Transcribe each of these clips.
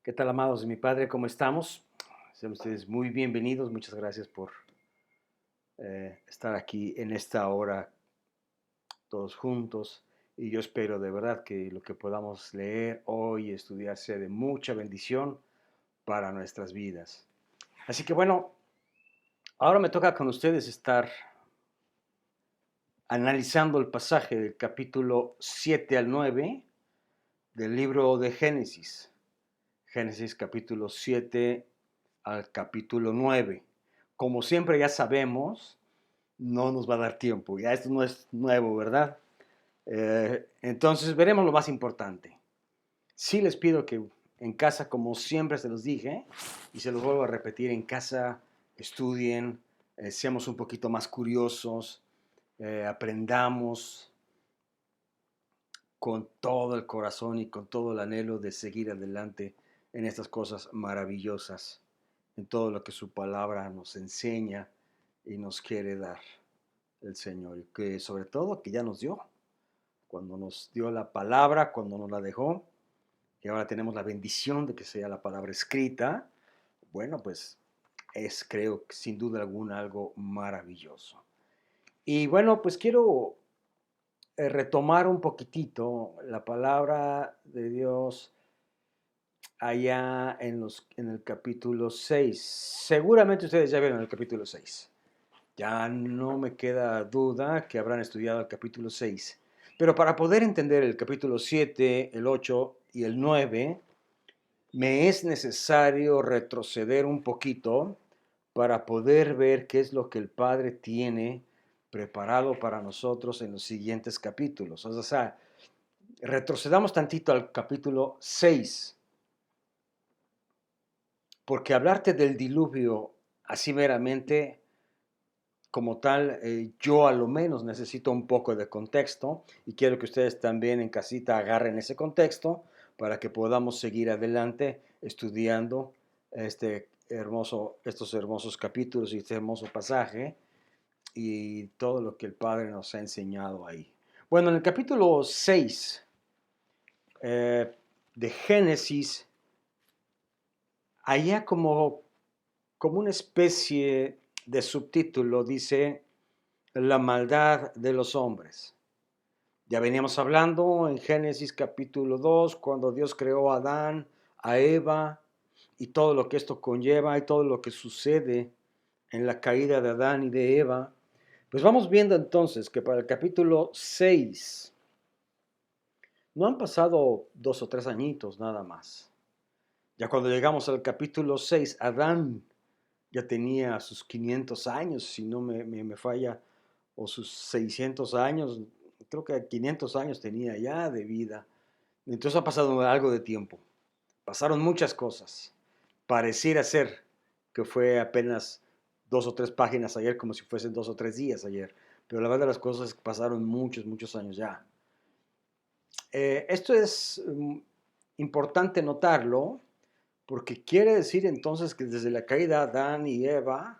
¿Qué tal, amados de mi Padre? ¿Cómo estamos? Sean ustedes muy bienvenidos. Muchas gracias por estar aquí en esta hora todos juntos. Y yo espero de verdad que lo que podamos leer hoy y estudiar sea de mucha bendición para nuestras vidas. Así que bueno, ahora me toca con ustedes estar analizando el pasaje del capítulo 7 al 9 del libro de Génesis. Génesis capítulo 7 al capítulo 9. Como siempre ya sabemos, no nos va a dar tiempo. Ya esto no es nuevo, ¿verdad? Entonces veremos lo más importante. Sí les pido que en casa, como siempre se los dije, y se los vuelvo a repetir, en casa estudien, seamos un poquito más curiosos, aprendamos con todo el corazón y con todo el anhelo de seguir adelante en estas cosas maravillosas, en todo lo que su palabra nos enseña y nos quiere dar el Señor. Y que sobre todo que ya nos dio, cuando nos dio la palabra, cuando nos la dejó, y ahora tenemos la bendición de que sea la palabra escrita, bueno, pues es creo que sin duda alguna algo maravilloso. Y bueno, pues quiero retomar un poquitito la palabra de Dios allá en el capítulo 6. Seguramente ustedes ya vieron el capítulo 6. Ya no me queda duda que habrán estudiado el capítulo 6. Pero para poder entender el capítulo 7, el 8 y el 9, me es necesario retroceder un poquito para poder ver qué es lo que el Padre tiene preparado para nosotros en los siguientes capítulos. O sea, retrocedamos tantito al capítulo 6, porque hablarte del diluvio así meramente como tal, yo a lo menos necesito un poco de contexto y quiero que ustedes también en casita agarren ese contexto para que podamos seguir adelante estudiando estos hermosos capítulos y este hermoso pasaje y todo lo que el Padre nos ha enseñado ahí. Bueno, en el capítulo 6 de Génesis, allá como una especie de subtítulo dice la maldad de los hombres. Ya veníamos hablando en Génesis capítulo 2, cuando Dios creó a Adán, a Eva, y todo lo que esto conlleva y todo lo que sucede en la caída de Adán y de Eva. Pues vamos viendo entonces que para el capítulo 6 no han pasado 2 o 3 añitos nada más. Ya cuando llegamos al capítulo 6, Adán ya tenía sus 500 años, si no me falla, o sus 600 años, creo que 500 años tenía ya de vida. Entonces ha pasado algo de tiempo. Pasaron muchas cosas. Pareciera ser que fue apenas 2 o 3 páginas ayer, como si fuesen 2 o 3 días ayer. Pero la verdad de las cosas es que pasaron muchos, muchos años ya. Esto es importante notarlo porque quiere decir entonces que desde la caída de Adán y Eva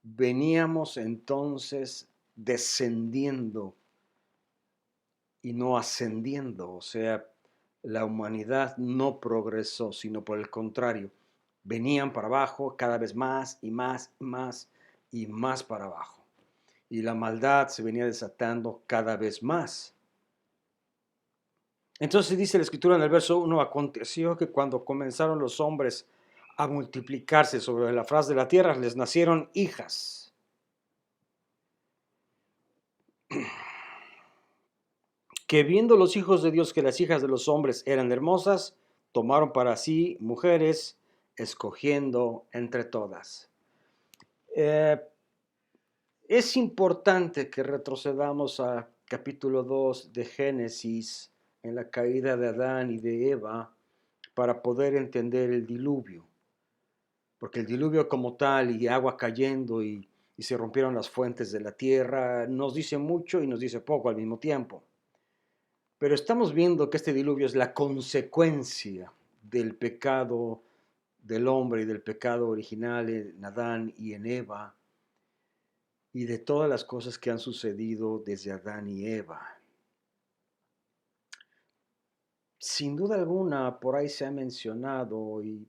veníamos entonces descendiendo y no ascendiendo, o sea, la humanidad no progresó, sino por el contrario, venían para abajo cada vez más y más y más y más para abajo. Y la maldad se venía desatando cada vez más. Entonces dice la escritura en el verso 1, aconteció que cuando comenzaron los hombres a multiplicarse sobre la faz de la tierra, les nacieron hijas. Que viendo los hijos de Dios que las hijas de los hombres eran hermosas, tomaron para sí mujeres, escogiendo entre todas. Eh, es importante que retrocedamos a capítulo 2 de Génesis, en la caída de Adán y de Eva, para poder entender el diluvio. Porque el diluvio como tal y agua cayendo y se rompieron las fuentes de la tierra, nos dice mucho y nos dice poco al mismo tiempo. Pero estamos viendo que este diluvio es la consecuencia del pecado del hombre y del pecado original en Adán y en Eva y de todas las cosas que han sucedido desde Adán y Eva. sin duda alguna, por ahí se ha mencionado y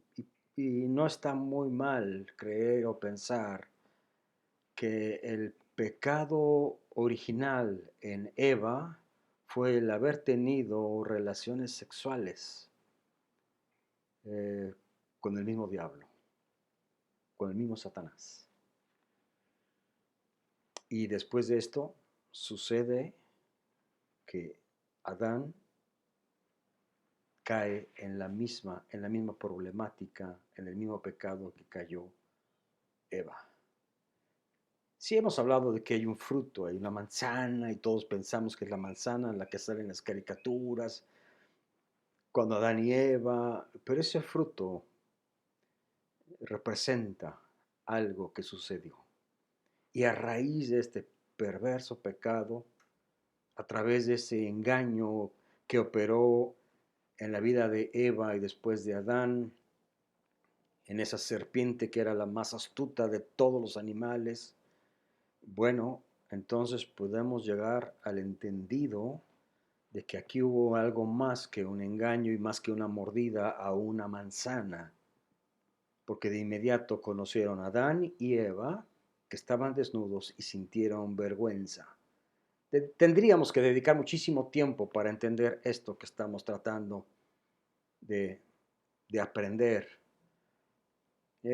no está muy mal creer o pensar que el pecado original en Eva fue el haber tenido relaciones sexuales eh, con el mismo diablo, con el mismo Satanás. Y después de esto sucede que Adán cae en la misma problemática, en el mismo pecado que cayó Eva. Sí hemos hablado de que hay un fruto, hay una manzana y todos pensamos que es la manzana la que sale en las caricaturas, cuando Adán y Eva, pero ese fruto representa algo que sucedió. Y a raíz de este perverso pecado, a través de ese engaño que operó en la vida de Eva y después de Adán, en esa serpiente que era la más astuta de todos los animales, bueno, entonces podemos llegar al entendido de que aquí hubo algo más que un engaño y más que una mordida a una manzana, porque de inmediato conocieron a Adán y Eva, que estaban desnudos y sintieron vergüenza. Tendríamos que dedicar muchísimo tiempo para entender esto que estamos tratando de, de aprender.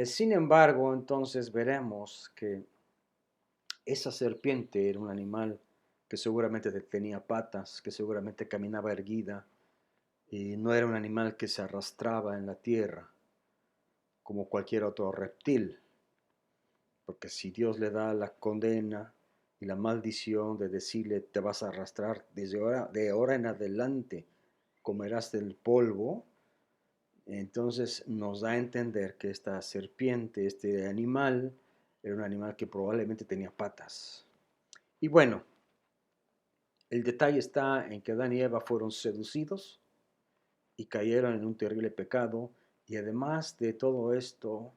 Sin embargo, entonces veremos que esa serpiente era un animal que seguramente tenía patas, que seguramente caminaba erguida, y no era un animal que se arrastraba en la tierra como cualquier otro reptil, porque si Dios le da la condena y la maldición de decirle te vas a arrastrar de ahora en adelante, comerás del polvo, entonces nos da a entender que esta serpiente, este animal, era un animal que probablemente tenía patas. Y bueno, el detalle está en que Adán y Eva fueron seducidos y cayeron en un terrible pecado. Y además de todo esto,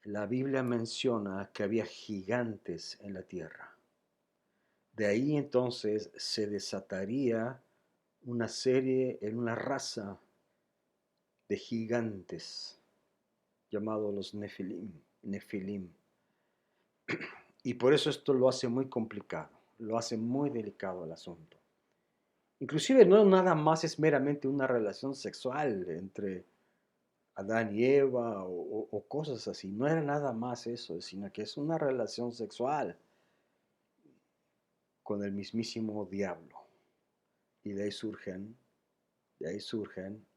la Biblia menciona que había gigantes en la tierra. De ahí entonces se desataría una serie, en una raza de gigantes llamados los Nefilim. Y por eso esto lo hace muy complicado, lo hace muy delicado el asunto. Inclusive no nada más es meramente una relación sexual entre Adán y Eva o cosas así. No era nada más eso, sino que es una relación sexual con el mismísimo diablo. Y de ahí surgen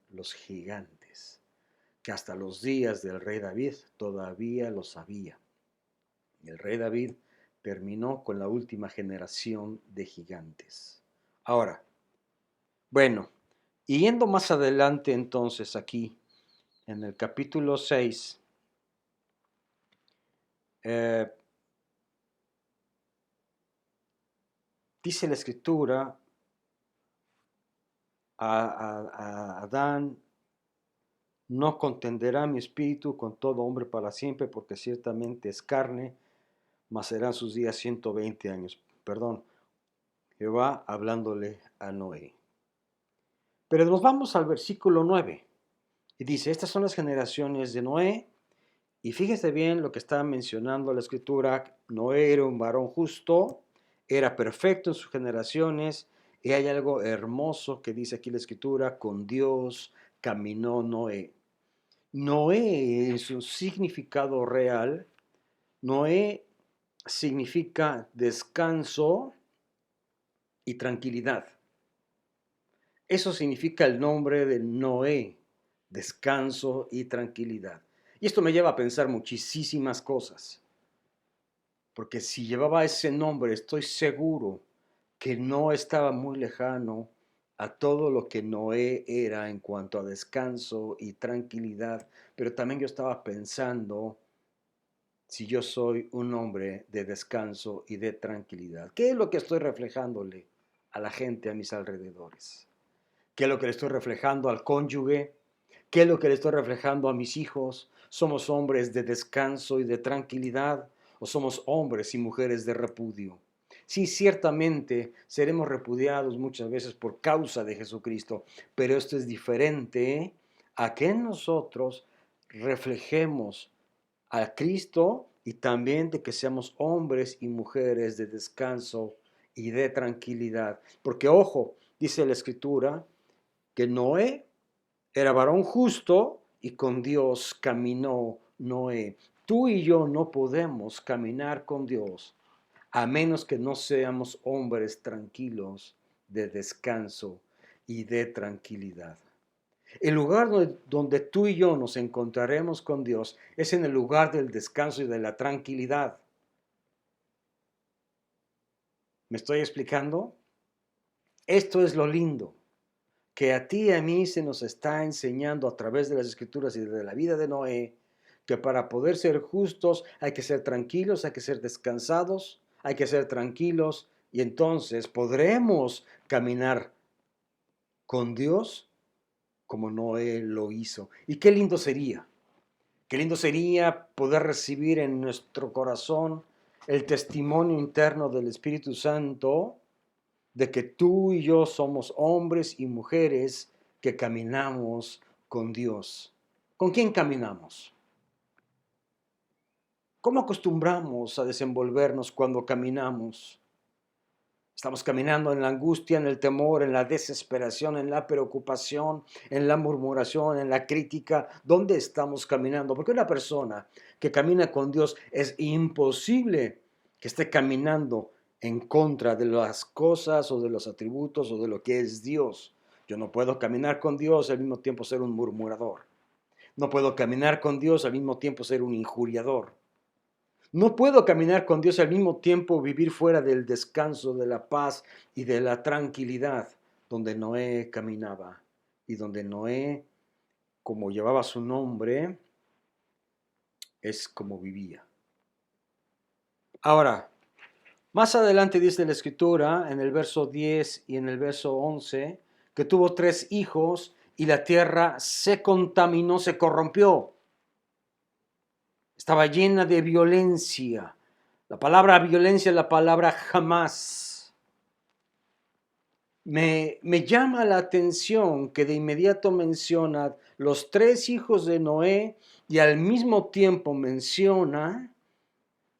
los gigantes, que hasta los días del rey David todavía lo sabía. Y el rey David terminó con la última generación de gigantes. Ahora, bueno, y yendo más adelante entonces aquí, en el capítulo 6, eh, dice la escritura a Adán, no contenderá mi espíritu con todo hombre para siempre, porque ciertamente es carne, mas serán sus días 120 años. Perdón, Jehová hablándole a Noé. Pero nos vamos al versículo 9 y dice, estas son las generaciones de Noé. Y fíjese bien lo que está mencionando la escritura. Noé era un varón justo, era perfecto en sus generaciones, y hay algo hermoso que dice aquí la escritura, con Dios caminó Noé. Noé, en su significado real, Noé significa descanso y tranquilidad. Eso significa el nombre de Noé, descanso y tranquilidad. Y esto me lleva a pensar muchísimas cosas, porque si llevaba ese nombre, estoy seguro que no estaba muy lejano a todo lo que Noé era en cuanto a descanso y tranquilidad, pero también yo estaba pensando si yo soy un hombre de descanso y de tranquilidad. ¿Qué es lo que estoy reflejándole a la gente a mis alrededores? ¿Qué es lo que le estoy reflejando al cónyuge? ¿Qué es lo que le estoy reflejando a mis hijos? ¿Somos hombres de descanso y de tranquilidad o somos hombres y mujeres de repudio? Sí, ciertamente seremos repudiados muchas veces por causa de Jesucristo, pero esto es diferente a que nosotros reflejemos a Cristo y también de que seamos hombres y mujeres de descanso y de tranquilidad. Porque ojo, dice la Escritura, que Noé era varón justo y con Dios caminó Noé. Tú y yo no podemos caminar con Dios a menos que no seamos hombres tranquilos de descanso y de tranquilidad. El lugar donde tú y yo nos encontraremos con Dios es en el lugar del descanso y de la tranquilidad. ¿Me estoy explicando? Esto es lo lindo, que a ti y a mí se nos está enseñando a través de las Escrituras y de la vida de Noé, que para poder ser justos hay que ser tranquilos, hay que ser descansados, hay que ser tranquilos y entonces podremos caminar con Dios como Noé lo hizo. Y qué lindo sería poder recibir en nuestro corazón el testimonio interno del Espíritu Santo de que tú y yo somos hombres y mujeres que caminamos con Dios. ¿Con quién caminamos? ¿Cómo acostumbramos a desenvolvernos cuando caminamos? Estamos caminando en la angustia, en el temor, en la desesperación, en la preocupación, en la murmuración, en la crítica. ¿Dónde estamos caminando? Porque una persona que camina con Dios es imposible que esté caminando en contra de las cosas o de los atributos o de lo que es Dios. Yo no puedo caminar con Dios y al mismo tiempo ser un murmurador. No puedo caminar con Dios y al mismo tiempo ser un injuriador. No puedo caminar con Dios y al mismo tiempo vivir fuera del descanso, de la paz y de la tranquilidad donde Noé caminaba y donde Noé, como llevaba su nombre, es como vivía. Ahora, más adelante dice la Escritura, en el verso 10 y en el verso 11, que tuvo 3 hijos y la tierra se contaminó, se corrompió. Estaba llena de violencia. La palabra violencia es la palabra jamás. Me llama la atención que de inmediato menciona los 3 hijos de Noé y al mismo tiempo menciona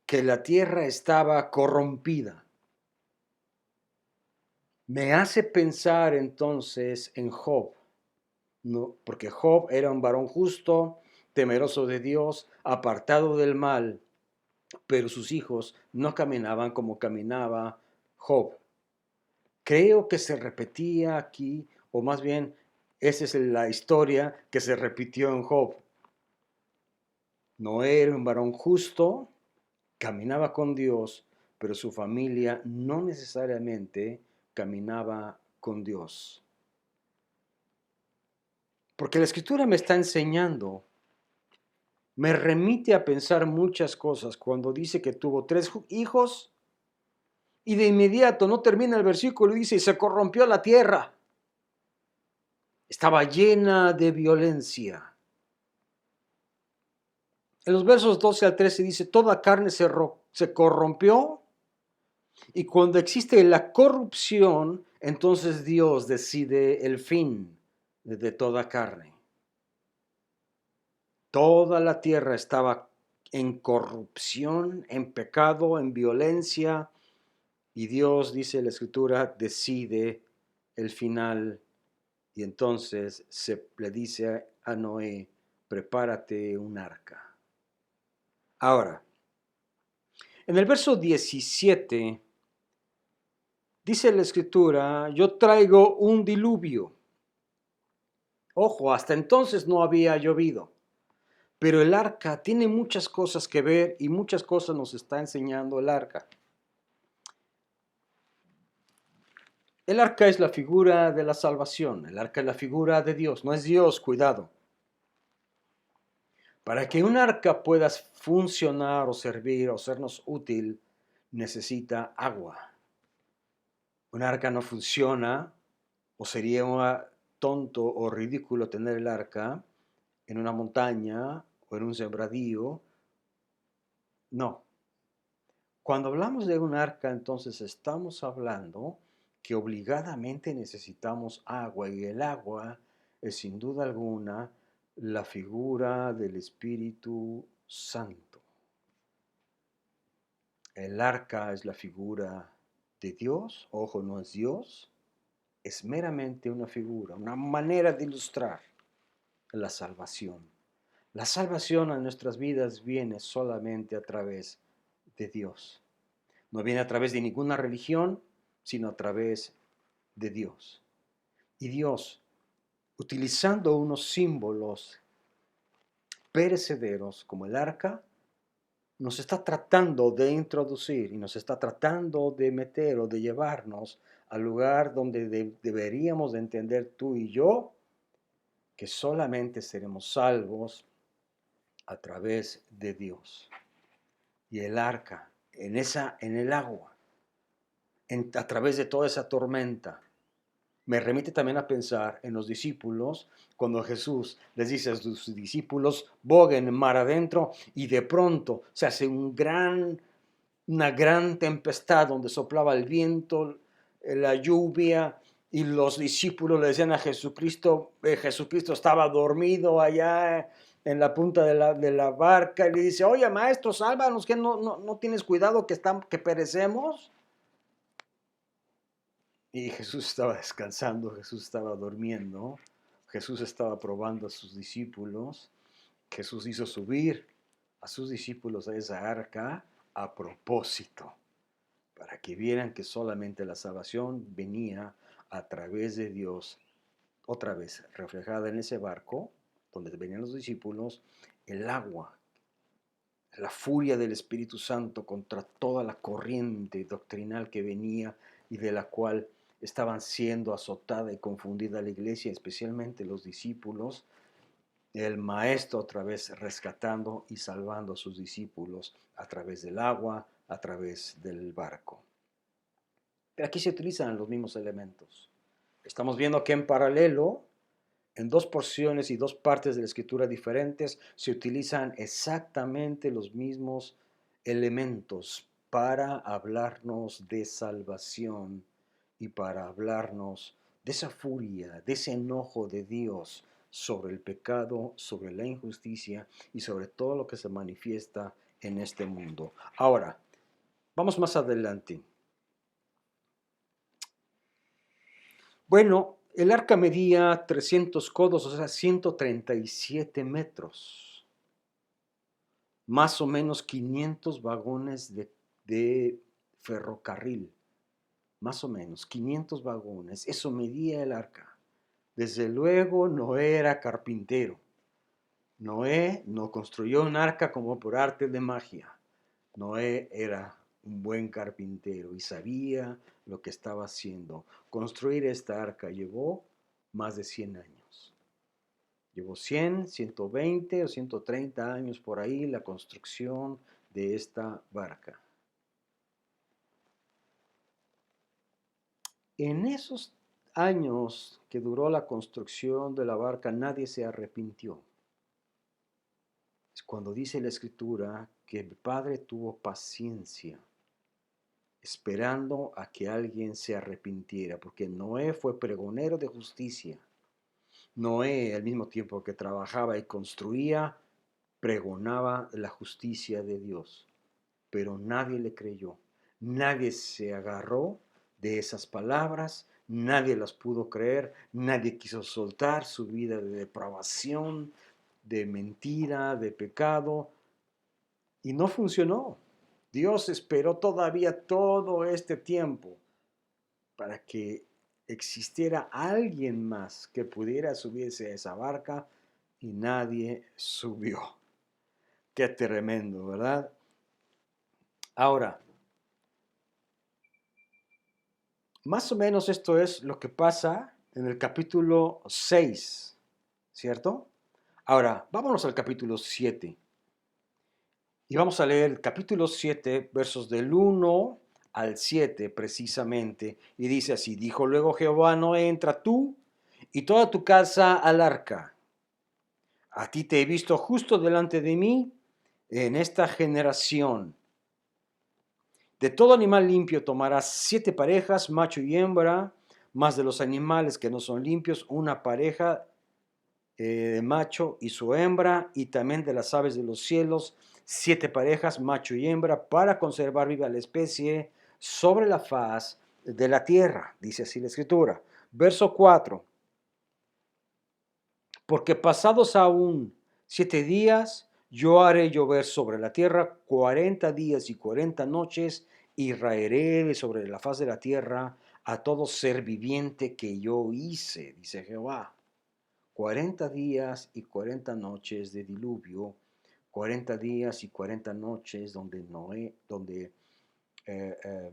que la tierra estaba corrompida. Me hace pensar entonces en Job, ¿no? Porque Job era un varón justo, temeroso de Dios, apartado del mal, pero sus hijos no caminaban como caminaba Job. Creo que se repetía aquí, o más bien, esa es la historia que se repitió en Job. Noé era un varón justo, caminaba con Dios, pero su familia no necesariamente caminaba con Dios. Porque la escritura me está enseñando, me remite a pensar muchas cosas cuando dice que tuvo 3 hijos y de inmediato no termina el versículo y dice, y se corrompió la tierra. Estaba llena de violencia. En los versos 12 al 13 dice, toda carne se corrompió y cuando existe la corrupción, entonces Dios decide el fin de toda carne. Toda la tierra estaba en corrupción, en pecado, en violencia, y Dios, dice la Escritura, decide el final. Y entonces le dice a Noé, prepárate un arca. Ahora, en el verso 17, dice la Escritura, yo traigo un diluvio. Ojo, hasta entonces no había llovido. Pero el arca tiene muchas cosas que ver y muchas cosas nos está enseñando el arca. El arca es la figura de la salvación, el arca es la figura de Dios, no es Dios, cuidado. Para que un arca pueda funcionar o servir o sernos útil, necesita agua. Un arca no funciona o sería tonto o ridículo tener el arca en una montaña o en un sembradío. No. Cuando hablamos de un arca, entonces estamos hablando que obligadamente necesitamos agua, y el agua es sin duda alguna la figura del Espíritu Santo. El arca es la figura de Dios, ojo, no es Dios, es meramente una figura, una manera de ilustrar la salvación. La salvación a nuestras vidas viene solamente a través de Dios. No viene a través de ninguna religión, sino a través de Dios. Y Dios, utilizando unos símbolos perecederos como el arca, nos está tratando de introducir y nos está tratando de meter o de llevarnos al lugar donde deberíamos de entender tú y yo que solamente seremos salvos a través de Dios. Y el arca, en el agua, a través de toda esa tormenta, me remite también a pensar en los discípulos, cuando Jesús les dice a sus discípulos, boguen mar adentro, y de pronto se hace una gran tempestad donde soplaba el viento, la lluvia, y los discípulos le decían a Jesucristo, Jesucristo estaba dormido allá en la punta de la barca, y le dice, oye maestro, sálvanos, que no tienes cuidado que perecemos. Y Jesús estaba descansando, Jesús estaba durmiendo, Jesús estaba probando a sus discípulos, Jesús hizo subir a sus discípulos a esa arca a propósito, para que vieran que solamente la salvación venía a través de Dios, otra vez reflejada en ese barco, donde venían los discípulos, el agua, la furia del Espíritu Santo contra toda la corriente doctrinal que venía y de la cual estaban siendo azotada y confundida la iglesia, especialmente los discípulos, el maestro otra vez rescatando y salvando a sus discípulos a través del agua, a través del barco. Pero aquí se utilizan los mismos elementos. Estamos viendo que en paralelo, en dos porciones y dos partes de la escritura diferentes, se utilizan exactamente los mismos elementos para hablarnos de salvación y para hablarnos de esa furia, de ese enojo de Dios sobre el pecado, sobre la injusticia y sobre todo lo que se manifiesta en este mundo. Ahora, vamos más adelante. Bueno, el arca medía 300 codos, o sea, 137 metros. Más o menos 500 vagones de ferrocarril. Más o menos 500 vagones. Eso medía el arca. Desde luego Noé era carpintero. Noé no construyó un arca como por arte de magia. Noé era un buen carpintero y sabía lo que estaba haciendo. Construir esta arca llevó más de 100 años. Llevó 100, 120 o 130 años por ahí la construcción de esta barca. En esos años que duró la construcción de la barca, nadie se arrepintió. Es cuando dice la Escritura que el Padre tuvo paciencia, esperando a que alguien se arrepintiera, porque Noé fue pregonero de justicia. Noé, al mismo tiempo que trabajaba y construía, pregonaba la justicia de Dios, pero nadie le creyó, nadie se agarró de esas palabras, nadie las pudo creer, nadie quiso soltar su vida de depravación, de mentira, de pecado, y no funcionó. Dios esperó todavía todo este tiempo para que existiera alguien más que pudiera subirse a esa barca y nadie subió. Qué tremendo, ¿verdad? Ahora, más o menos esto es lo que pasa en el capítulo 6, ¿cierto? Ahora, vámonos al capítulo 7. Y vamos a leer el capítulo 7, versos del 1 al 7 precisamente. Y dice así, dijo luego Jehová, no entra tú y toda tu casa al arca. A ti te he visto justo delante de mí en esta generación. De todo animal limpio tomarás 7 parejas, macho y hembra, más de los animales que no son limpios, una pareja de macho y su hembra, y también de las aves de los cielos, 7 parejas, macho y hembra, para conservar viva la especie sobre la faz de la tierra, dice así la escritura. Verso 4. Porque pasados aún 7 días, yo haré llover sobre la tierra 40 días y 40 noches, y raeré de sobre la faz de la tierra a todo ser viviente que yo hice, dice Jehová. 40 días y 40 noches de diluvio, 40 días y 40 noches eh, eh,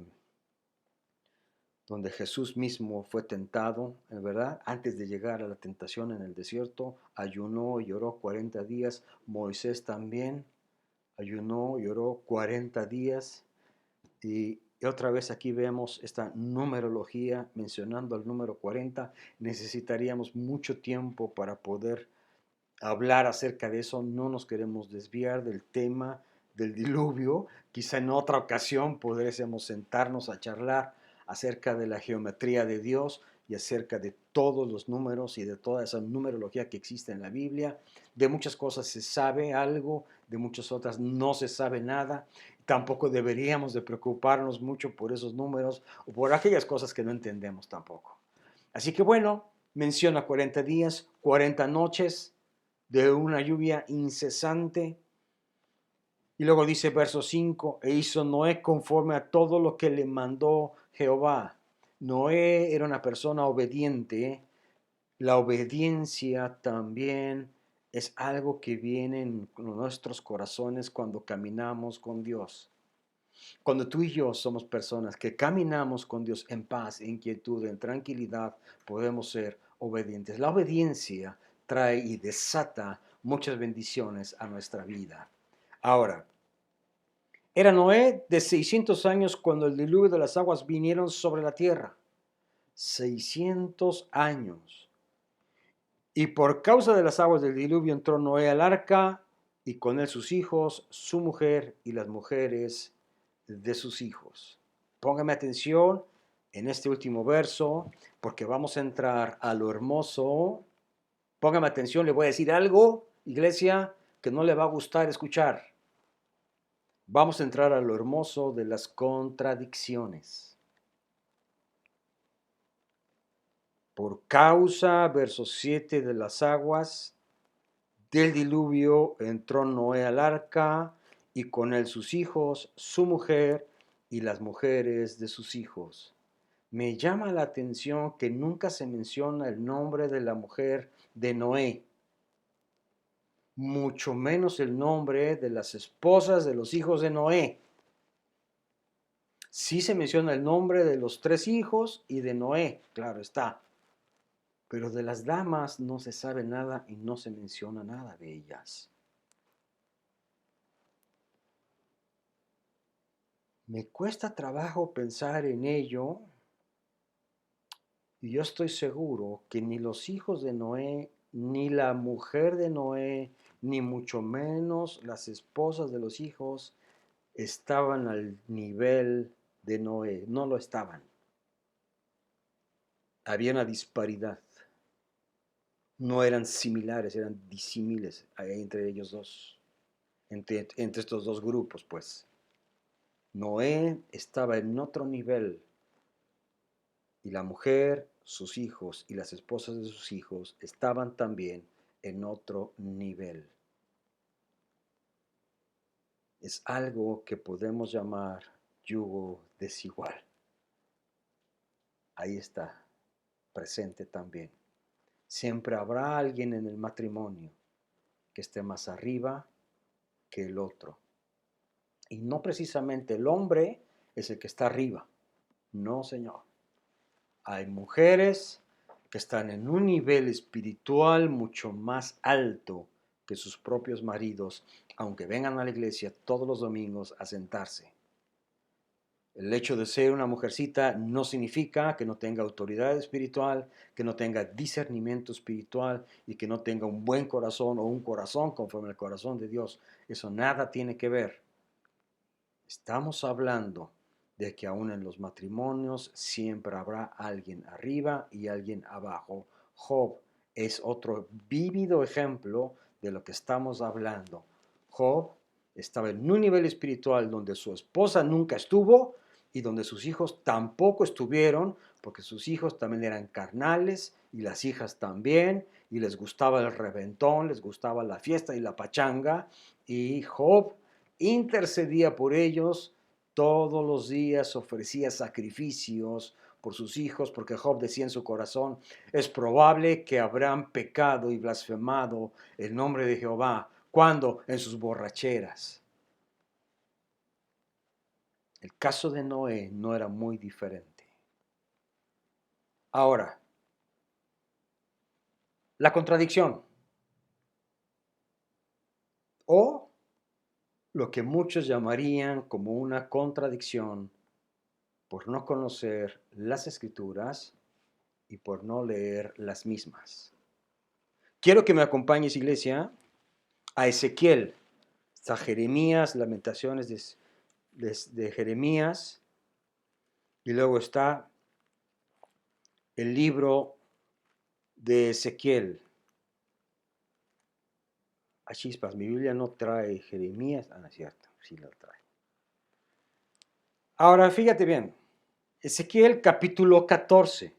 donde Jesús mismo fue tentado, ¿verdad? Antes de llegar a la tentación en el desierto, ayunó y lloró 40 días. Moisés también ayunó, lloró 40 días. Y otra vez aquí vemos esta numerología mencionando el número 40. Necesitaríamos mucho tiempo para poder hablar acerca de eso. No nos queremos desviar del tema del diluvio. Quizá en otra ocasión podremos sentarnos a charlar acerca de la geometría de Dios y acerca de todos los números y de toda esa numerología que existe en la Biblia. De muchas cosas se sabe algo, de muchas otras no se sabe nada. Tampoco deberíamos de preocuparnos mucho por esos números o por aquellas cosas que no entendemos tampoco. Así que bueno, menciona 40 días, 40 noches de una lluvia incesante. Y luego dice verso 5, e hizo Noé conforme a todo lo que le mandó Jehová. Noé era una persona obediente. La obediencia también es algo que viene en nuestros corazones cuando caminamos con Dios. Cuando tú y yo somos personas que caminamos con Dios en paz, en quietud, en tranquilidad, podemos ser obedientes. La obediencia trae y desata muchas bendiciones a nuestra vida. Ahora, era Noé de 600 años cuando el diluvio de las aguas vinieron sobre la tierra. 600 años. Y por causa de las aguas del diluvio entró Noé al arca, y con él sus hijos, su mujer y las mujeres de sus hijos. Póngame atención en este último verso, porque vamos a entrar a lo hermoso. Póngame atención, le voy a decir algo, iglesia, que no le va a gustar escuchar. Vamos a entrar a lo hermoso de las contradicciones. Por causa, verso 7, de las aguas del diluvio entró Noé al arca, y con él sus hijos, su mujer y las mujeres de sus hijos. Me llama la atención que nunca se menciona el nombre de la mujer de Noé, mucho menos el nombre de las esposas de los hijos de Noé. Sí se menciona el nombre de los 3 hijos y de Noé, claro está, pero de las damas no se sabe nada y no se menciona nada de ellas. Me cuesta trabajo pensar en ello, y yo estoy seguro que ni los hijos de Noé, ni la mujer de Noé, ni mucho menos las esposas de los hijos estaban al nivel de Noé. No lo estaban. Había una disparidad. No eran similares, eran disímiles entre ellos dos, entre estos dos grupos, pues. Noé estaba en otro nivel, y la mujer, sus hijos y las esposas de sus hijos estaban también en otro nivel. Es algo que podemos llamar yugo desigual. Ahí está, presente también. Siempre habrá alguien en el matrimonio que esté más arriba que el otro. Y no precisamente el hombre es el que está arriba. No, señor. Hay mujeres que están en un nivel espiritual mucho más alto que sus propios maridos, aunque vengan a la iglesia todos los domingos a sentarse. El hecho de ser una mujercita no significa que no tenga autoridad espiritual, que no tenga discernimiento espiritual y que no tenga un buen corazón o un corazón conforme al corazón de Dios. Eso nada tiene que ver. Estamos hablando de que aún en los matrimonios siempre habrá alguien arriba y alguien abajo. Job es otro vívido ejemplo de lo que estamos hablando. Job estaba en un nivel espiritual donde su esposa nunca estuvo y donde sus hijos tampoco estuvieron, porque sus hijos también eran carnales y las hijas también, y les gustaba el reventón, les gustaba la fiesta y la pachanga, y Job intercedía por ellos todos los días, ofrecía sacrificios por sus hijos, porque Job decía en su corazón, es probable que habrán pecado y blasfemado el nombre de Jehová. ¿Cuándo? En sus borracheras. El caso de Noé no era muy diferente. Ahora, la contradicción, o lo que muchos llamarían como una contradicción por no conocer las Escrituras y por no leer las mismas. Quiero que me acompañes, iglesia, a Ezequiel, a Jeremías, Lamentaciones de Jeremías, y luego está el libro de Ezequiel. A chispas, mi Biblia no trae Jeremías. Ah, no es cierto, sí lo trae. Ahora, fíjate bien, Ezequiel capítulo 14.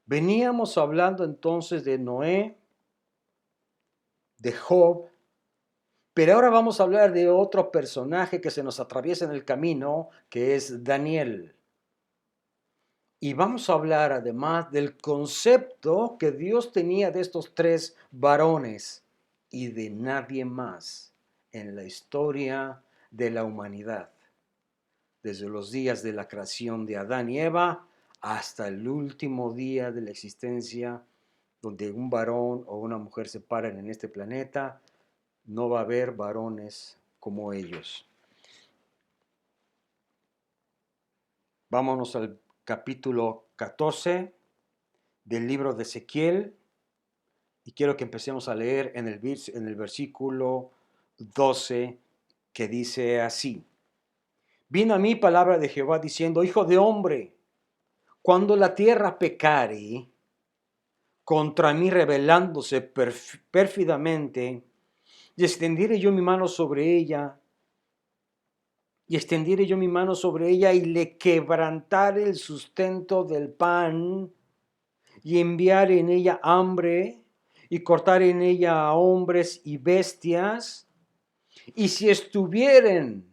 Veníamos hablando entonces de Noé, de Job, pero ahora vamos a hablar de otro personaje que se nos atraviesa en el camino, que es Daniel. Y vamos a hablar además del concepto que Dios tenía de estos tres varones y de nadie más en la historia de la humanidad, desde los días de la creación de Adán y Eva hasta el último día de la existencia, donde un varón o una mujer se paran en este planeta, no va a haber varones como ellos. Vámonos al capítulo 14 del libro de Ezequiel y quiero que empecemos a leer en el versículo 12 que dice así. Vino a mí palabra de Jehová diciendo, hijo de hombre, cuando la tierra pecare contra mí rebelándose pérfidamente, y extendiere yo mi mano sobre ella, y le quebrantare el sustento del pan, y enviar en ella hambre, y cortar en ella a hombres y bestias, y si estuvieren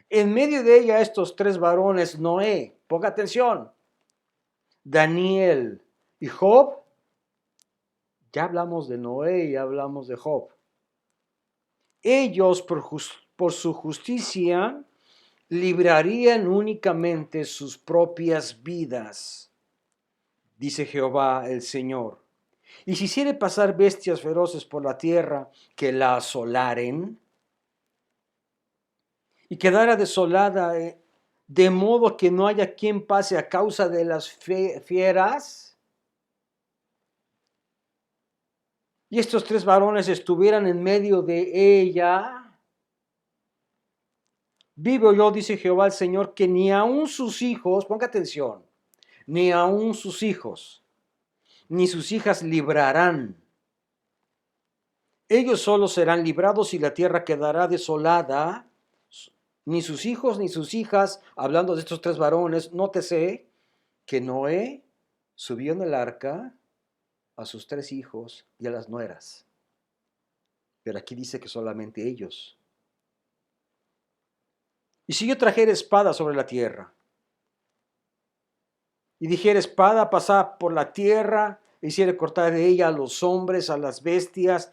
en medio de ella estos tres varones, Noé, ponga atención, Daniel y Job, ya hablamos de Noé y hablamos de Job. Ellos por su justicia librarían únicamente sus propias vidas, dice Jehová el Señor. Y si hiciere pasar bestias feroces por la tierra que la asolaren, y quedara desolada, de modo que no haya quien pase a causa de las fieras, y estos tres varones estuvieran en medio de ella, vivo yo, dice Jehová el Señor, que ni aun sus hijos, ponga atención, ni aun sus hijos, ni sus hijas librarán. Ellos solos serán librados y la tierra quedará desolada. Ni sus hijos ni sus hijas, hablando de estos tres varones, nótese que Noé subió en el arca a sus tres hijos y a las nueras. Pero aquí dice que solamente ellos. Y si yo trajera espada sobre la tierra, y dijera espada pasar por la tierra, hiciera cortar de ella a los hombres, a las bestias,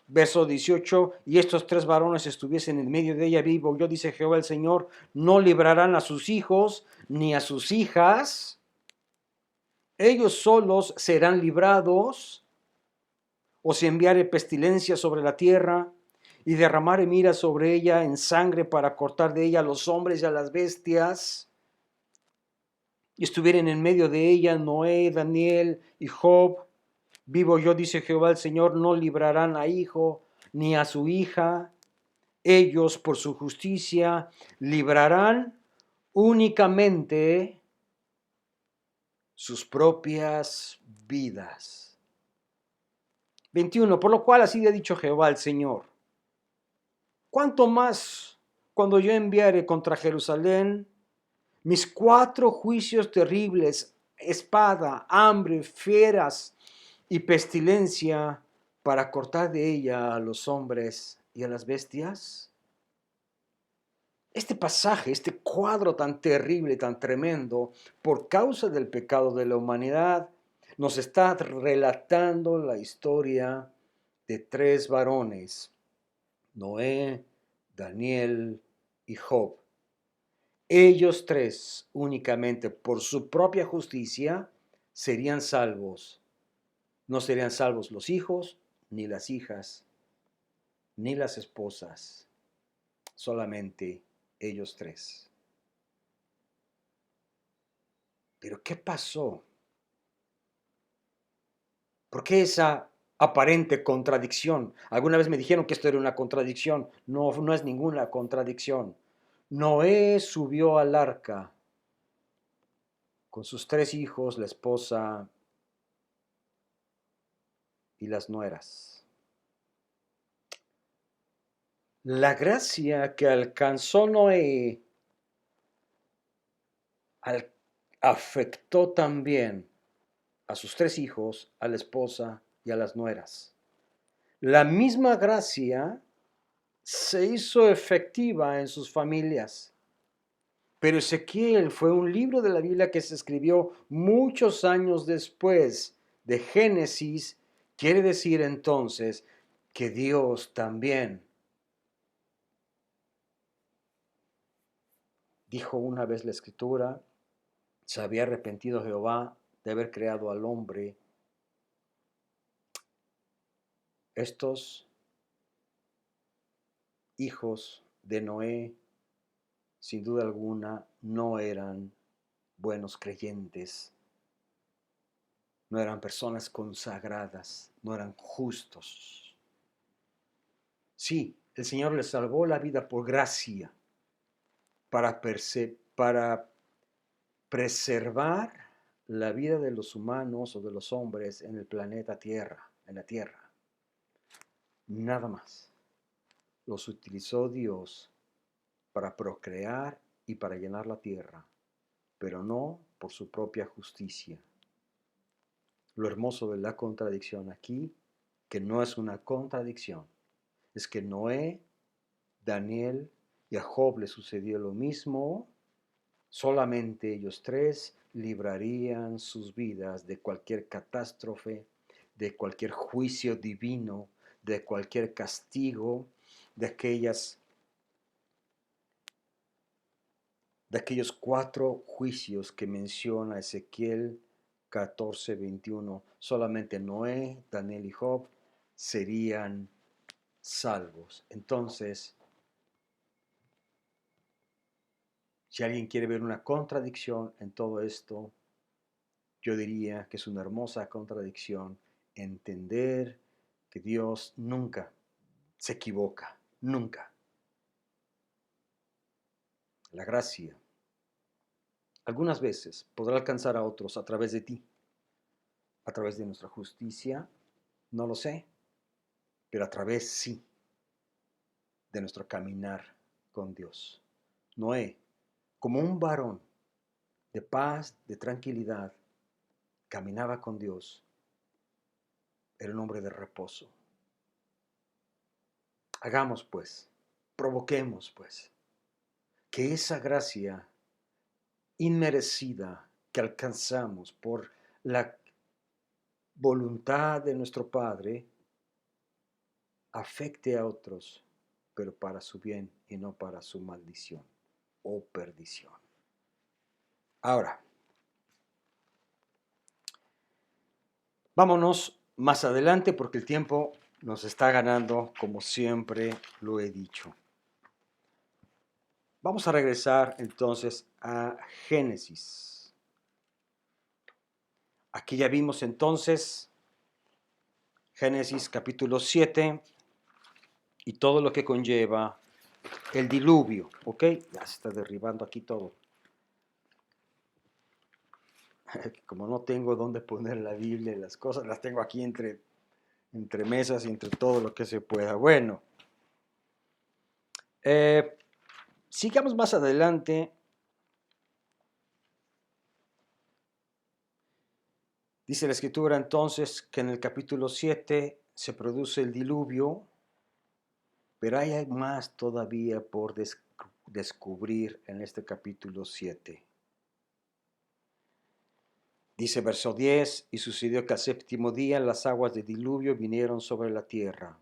verso 18, y estos tres varones estuviesen en medio de ella, vivo yo, dice Jehová el Señor, no librarán a sus hijos ni a sus hijas, ellos solos serán librados, o si enviare pestilencia sobre la tierra, y derramare mira sobre ella en sangre para cortar de ella a los hombres y a las bestias, y estuvieren en medio de ella Noé, Daniel y Job, vivo yo, dice Jehová el Señor, no librarán a hijo ni a su hija, Ellos por su justicia librarán únicamente sus propias vidas. 21. Por lo cual así ha dicho Jehová el Señor: ¿cuánto más cuando yo enviare contra Jerusalén mis 4 juicios terribles, espada, hambre, fieras y pestilencia, para cortar de ella a los hombres y a las bestias? Este pasaje, este cuadro tan terrible, tan tremendo, por causa del pecado de la humanidad, nos está relatando la historia de 3 varones: Noé, Daniel y Job. Ellos 3 únicamente por su propia justicia serían salvos. No serían salvos los hijos, ni las hijas, ni las esposas, solamente ellos 3. Pero ¿qué pasó? ¿Por qué esa aparente contradicción? Alguna vez me dijeron que esto era una contradicción. No, no es ninguna contradicción. Noé subió al arca con sus 3 hijos, la esposa y las nueras. La gracia que alcanzó Noé afectó también a sus 3 hijos, a la esposa y a las nueras. La misma gracia se hizo efectiva en sus familias. Pero Ezequiel fue un libro de la Biblia que se escribió muchos años después de Génesis. Quiere decir entonces que Dios también dijo una vez la Escritura: se había arrepentido Jehová de haber creado al hombre. Estos hijos de Noé, sin duda alguna, no eran buenos creyentes, no eran personas consagradas, no eran justos. Sí, el Señor les salvó la vida por gracia, para preservar la vida de los humanos o de los hombres en el planeta Tierra, en la Tierra. Nada más. Los utilizó Dios para procrear y para llenar la tierra, pero no por su propia justicia. Lo hermoso de la contradicción aquí, que no es una contradicción, es que Noé, Daniel y a Job le sucedió lo mismo. Solamente ellos 3 librarían sus vidas de cualquier catástrofe, de cualquier juicio divino, de cualquier castigo, de aquellos 4 juicios que menciona Ezequiel 14:21. Solamente Noé, Daniel y Job serían salvos. Entonces, si alguien quiere ver una contradicción en todo esto, yo diría que es una hermosa contradicción entender que Dios nunca se equivoca, nunca. La gracia algunas veces podrá alcanzar a otros a través de ti, a través de nuestra justicia, no lo sé, pero a través sí de nuestro caminar con Dios. Noé, como un varón de paz, de tranquilidad, caminaba con Dios, era un hombre de reposo. Hagamos pues, provoquemos pues, que esa gracia inmerecida que alcanzamos por la voluntad de nuestro Padre afecte a otros, pero para su bien y no para su maldición o perdición. Ahora, vámonos más adelante porque el tiempo nos está ganando, como siempre lo he dicho. Vamos a regresar entonces a Génesis. Aquí ya vimos entonces Génesis capítulo 7 y todo lo que conlleva el diluvio, ¿ok? Ya se está derribando aquí todo. Como no tengo dónde poner la Biblia y las cosas, las tengo aquí entre mesas y entre todo lo que se pueda. Bueno, sigamos más adelante. Dice la escritura entonces que en el capítulo 7 se produce el diluvio, pero hay más todavía por descubrir en este capítulo 7. Dice verso 10, y sucedió que al séptimo día las aguas de diluvio vinieron sobre la tierra.